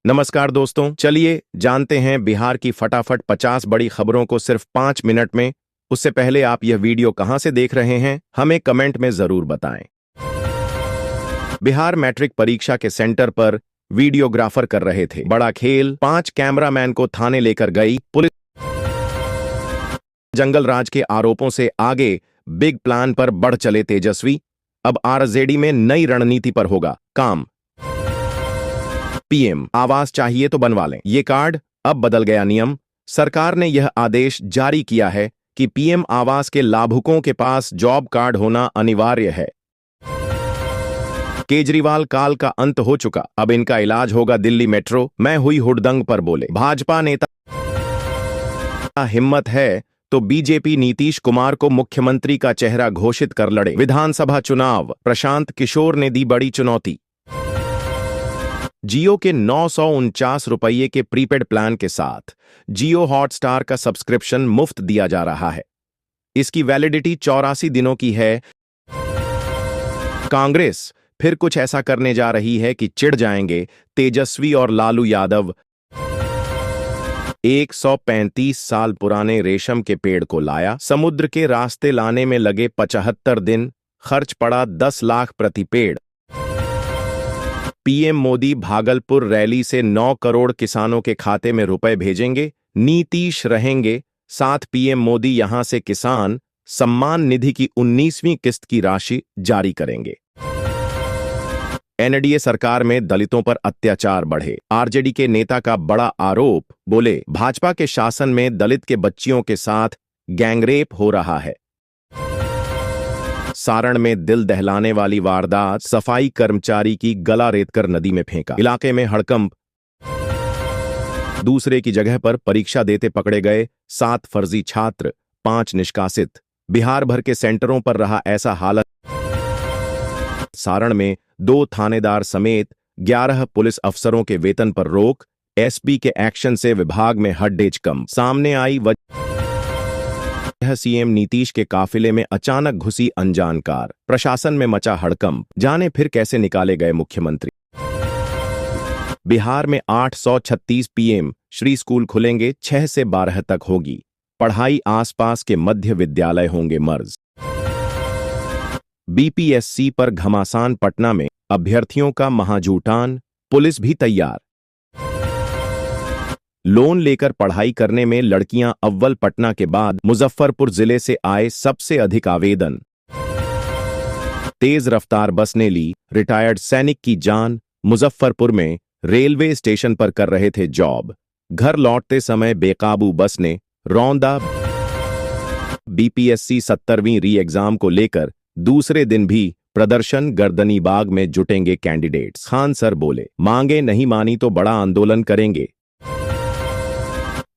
नमस्कार दोस्तों, चलिए जानते हैं बिहार की फटाफट 50 बड़ी खबरों को सिर्फ 5 मिनट में। उससे पहले आप यह वीडियो कहां से देख रहे हैं, हमें कमेंट में जरूर बताएं। बिहार मैट्रिक परीक्षा के सेंटर पर वीडियोग्राफर कर रहे थे बड़ा खेल। 5 कैमरामैन को थाने लेकर गई पुलिस। जंगल राज के आरोपों से आगे बिग प्लान पर बढ़ चले तेजस्वी। अब आरजेडी में नई रणनीति पर होगा काम। पीएम आवास चाहिए तो बनवा लें, ये कार्ड। अब बदल गया नियम। सरकार ने यह आदेश जारी किया है कि पीएम आवास के लाभुकों के पास जॉब कार्ड होना अनिवार्य है। केजरीवाल काल का अंत हो चुका, अब इनका इलाज होगा दिल्ली मेट्रो। मैं हुई हुड़दंग पर बोले भाजपा नेता। हिम्मत है तो बीजेपी नीतीश कुमार को मुख्यमंत्री का चेहरा घोषित कर लड़े विधानसभा चुनाव। प्रशांत किशोर ने दी बड़ी चुनौती। जियो के 949 रुपये के प्रीपेड प्लान के साथ जियो हॉटस्टार का सब्सक्रिप्शन मुफ्त दिया जा रहा है। इसकी वैलिडिटी 84 दिनों की है। कांग्रेस फिर कुछ ऐसा करने जा रही है कि चिढ़ जाएंगे तेजस्वी और लालू यादव। 135 साल पुराने रेशम के पेड़ को लाया, समुद्र के रास्ते लाने में लगे 75 दिन, खर्च पड़ा 10 लाख प्रति पेड़। पीएम मोदी भागलपुर रैली से 9 करोड़ किसानों के खाते में रुपए भेजेंगे। नीतीश रहेंगे साथ। पीएम मोदी यहां से किसान सम्मान निधि की 19वीं किस्त की राशि जारी करेंगे। एनडीए सरकार में दलितों पर अत्याचार बढ़े, आरजेडी के नेता का बड़ा आरोप। बोले भाजपा के शासन में दलित के बच्चियों के साथ गैंगरेप हो रहा है। सारण में दिल दहलाने वाली वारदात, सफाई कर्मचारी की गला रेतकर नदी में फेंका, इलाके में हड़कंप। दूसरे की जगह पर परीक्षा देते पकड़े गए 7 फर्जी छात्र, 5 निष्कासित। बिहार भर के सेंटरों पर रहा ऐसा हालत। सारण में 2 थानेदार समेत 11 पुलिस अफसरों के वेतन पर रोक। एसपी के एक्शन से विभाग में हड्डेज कम। सामने आई वजह, सीएम नीतीश के काफिले में अचानक घुसी अनजान कार। प्रशासन में मचा हड़कंप, जाने फिर कैसे निकाले गए मुख्यमंत्री। बिहार में 836 पीएम श्री स्कूल खुलेंगे, 6 से 12 तक होगी पढ़ाई। आसपास के मध्य विद्यालय होंगे मर्ज। बीपीएससी पर घमासान, पटना में अभ्यर्थियों का महाजूटान, पुलिस भी तैयार। लोन लेकर पढ़ाई करने में लड़कियां अव्वल, पटना के बाद मुजफ्फरपुर जिले से आए सबसे अधिक आवेदन। तेज रफ्तार बस ने ली रिटायर्ड सैनिक की जान, मुजफ्फरपुर में रेलवे स्टेशन पर कर रहे थे जॉब। घर लौटते समय बेकाबू बस ने रौंदा। बीपीएससी 70वीं री एग्जाम को लेकर दूसरे दिन भी प्रदर्शन, गर्दनीबाग में जुटेंगे कैंडिडेट्स। खान सर बोले मांगे नहीं मानी तो बड़ा आंदोलन करेंगे।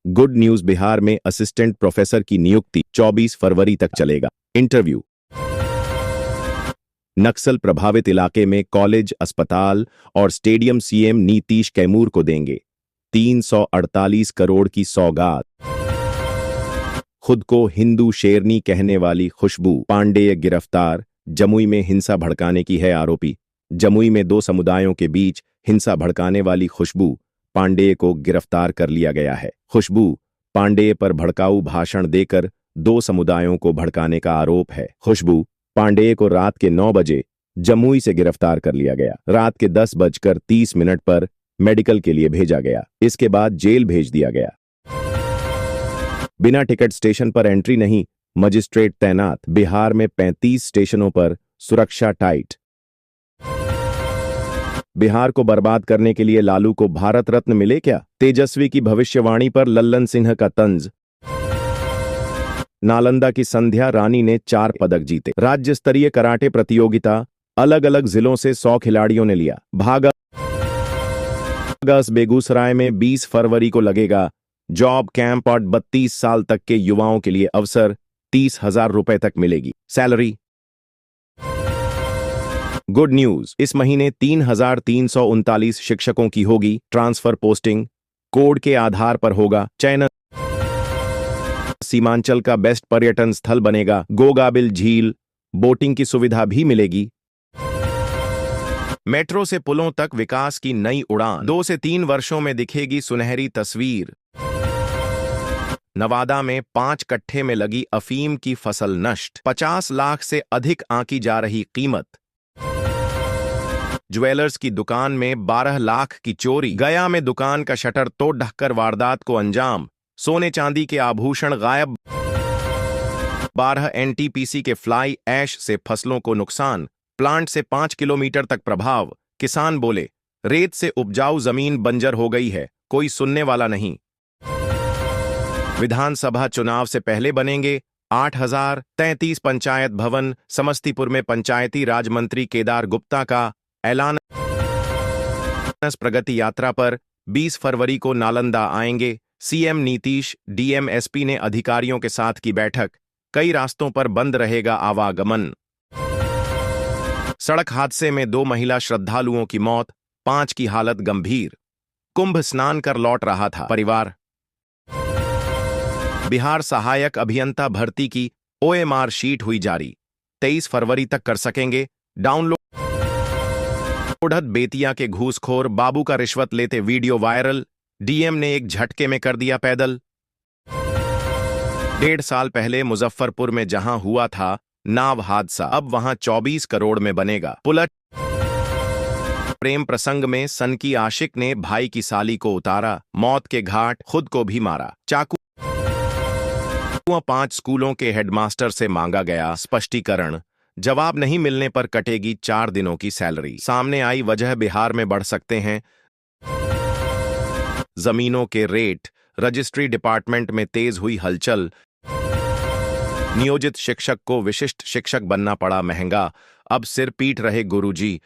गुड न्यूज, बिहार में असिस्टेंट प्रोफेसर की नियुक्ति 24 फरवरी तक चलेगा इंटरव्यू। नक्सल प्रभावित इलाके में कॉलेज, अस्पताल और स्टेडियम सीएम नीतीश कैमूर को देंगे 348 करोड़ की सौगात। खुद को हिंदू शेरनी कहने वाली खुशबू पांडेय गिरफ्तार, जमुई में हिंसा भड़काने की है आरोपी। जमुई में 2 समुदायों के बीच हिंसा भड़काने वाली खुशबू पांडेय को गिरफ्तार कर लिया गया है। खुशबू पांडेय पर भड़काऊ भाषण देकर 2 समुदायों को भड़काने का आरोप है। खुशबू पांडेय को रात के 9 बजे जमुई से गिरफ्तार कर लिया गया। रात के 10:30 पर मेडिकल के लिए भेजा गया, इसके बाद जेल भेज दिया गया। बिना टिकट स्टेशन पर एंट्री नहीं, मजिस्ट्रेट तैनात। बिहार में 35 स्टेशनों पर सुरक्षा टाइट। बिहार को बर्बाद करने के लिए लालू को भारत रत्न मिले क्या? तेजस्वी की भविष्यवाणी पर लल्लन सिंह का तंज। नालंदा की संध्या रानी ने 4 पदक जीते। राज्य स्तरीय कराटे प्रतियोगिता, अलग अलग जिलों से 100 खिलाड़ियों ने लिया भाग। बेगूसराय में 20 फरवरी को लगेगा जॉब कैंप और 32 साल तक के युवाओं के लिए अवसर। 30,000 रुपए तक मिलेगी सैलरी। गुड न्यूज, इस महीने 3,339 शिक्षकों की होगी ट्रांसफर पोस्टिंग। कोड के आधार पर होगा चयन। सीमांचल का बेस्ट पर्यटन स्थल बनेगा गोगाबिल झील, बोटिंग की सुविधा भी मिलेगी। मेट्रो से पुलों तक विकास की नई उड़ान, 2 से 3 वर्षों में दिखेगी सुनहरी तस्वीर। नवादा में 5 कट्ठे में लगी अफीम की फसल नष्ट, 50 लाख से अधिक आंकी जा रही कीमत। ज्वेलर्स की दुकान में 12 लाख की चोरी, गया में दुकान का शटर तोड़ ढककर वारदात को अंजाम, सोने चांदी के आभूषण गायब। 12 एनटीपीसी के फ्लाई ऐश से फसलों को नुकसान, प्लांट से 5 किलोमीटर तक प्रभाव। किसान बोले, रेत से उपजाऊ जमीन बंजर हो गई है, कोई सुनने वाला नहीं। विधानसभा चुनाव से पहले बनेंगे 8033 पंचायत भवन, समस्तीपुर में पंचायती राज मंत्री केदार गुप्ता का ऐलान। प्रगति यात्रा पर 20 फरवरी को नालंदा आएंगे सीएम नीतीश, डीएमएसपी ने अधिकारियों के साथ की बैठक, कई रास्तों पर बंद रहेगा आवागमन। सड़क हादसे में 2 महिला श्रद्धालुओं की मौत, 5 की हालत गंभीर। कुंभ स्नान कर लौट रहा था परिवार। बिहार सहायक अभियंता भर्ती की ओएमआर शीट हुई जारी, 23 फरवरी तक कर सकेंगे डाउनलोड। बेतिया के घूसखोर बाबू का रिश्वत लेते वीडियो वायरल, डीएम ने एक झटके में कर दिया पैदल। 1.5 साल पहले मुजफ्फरपुर में जहां हुआ था नाव हादसा, अब वहां 24 करोड़ में बनेगा पुल। प्रेम प्रसंग में सन की आशिक ने भाई की साली को उतारा मौत के घाट, खुद को भी मारा चाकू। 5 स्कूलों के हेडमास्टर से मांगा गया स्पष्टीकरण, जवाब नहीं मिलने पर कटेगी 4 दिनों की सैलरी। सामने आई वजह, बिहार में बढ़ सकते हैं जमीनों के रेट, रजिस्ट्री डिपार्टमेंट में तेज हुई हलचल। नियोजित शिक्षक को विशिष्ट शिक्षक बनना पड़ा महंगा, अब सिर पीट रहे गुरुजी।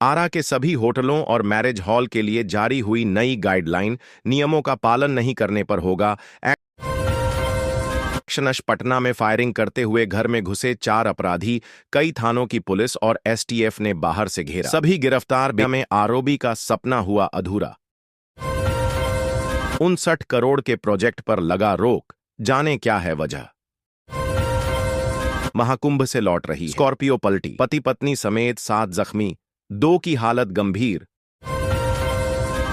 आरा के सभी होटलों और मैरिज हॉल के लिए जारी हुई नई गाइडलाइन, नियमों का पालन नहीं करने पर होगा एक्शन। पटना में फायरिंग करते हुए घर में घुसे 4 अपराधी, कई थानों की पुलिस और एसटीएफ ने बाहर से घेरा, सभी गिरफ्तार। में आरोपी का सपना हुआ अधूरा। 59 करोड़ के प्रोजेक्ट पर लगा रोक, जाने क्या है वजह। महाकुंभ से लौट रही स्कॉर्पियो पलटी, पति पत्नी समेत 7 जख्मी, 2 की हालत गंभीर।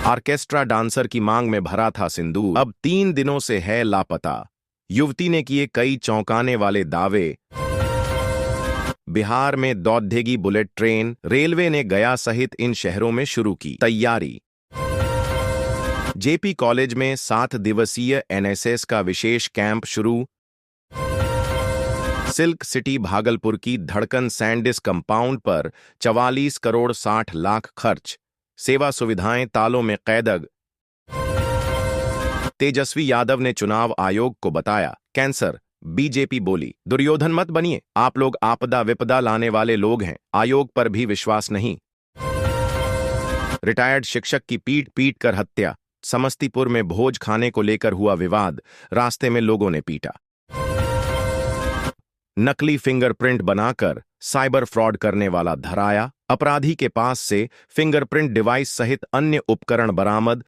ऑर्केस्ट्रा डांसर की मांग में भरा था सिंदूर, अब 3 दिनों से है लापता। युवती ने किए कई चौंकाने वाले दावे। बिहार में दौड़ेगी बुलेट ट्रेन, रेलवे ने गया सहित इन शहरों में शुरू की तैयारी। जेपी कॉलेज में 7 दिवसीय एनएसएस का विशेष कैंप शुरू। सिल्क सिटी भागलपुर की धड़कन सैंडिस कंपाउंड पर 44 करोड़ 60 लाख खर्च, सेवा सुविधाएं तालों में कैद। तेजस्वी यादव ने चुनाव आयोग को बताया कैंसर, बीजेपी बोली दुर्योधन मत बनिए, आप लोग आपदा विपदा लाने वाले लोग हैं, आयोग पर भी विश्वास नहीं। रिटायर्ड शिक्षक की पीट कर हत्या, समस्तीपुर में भोज खाने को लेकर हुआ विवाद, रास्ते में लोगों ने पीटा। नकली फिंगरप्रिंट बनाकर साइबर फ्रॉड करने वाला धराया, अपराधी के पास से फिंगरप्रिंट डिवाइस सहित अन्य उपकरण बरामद।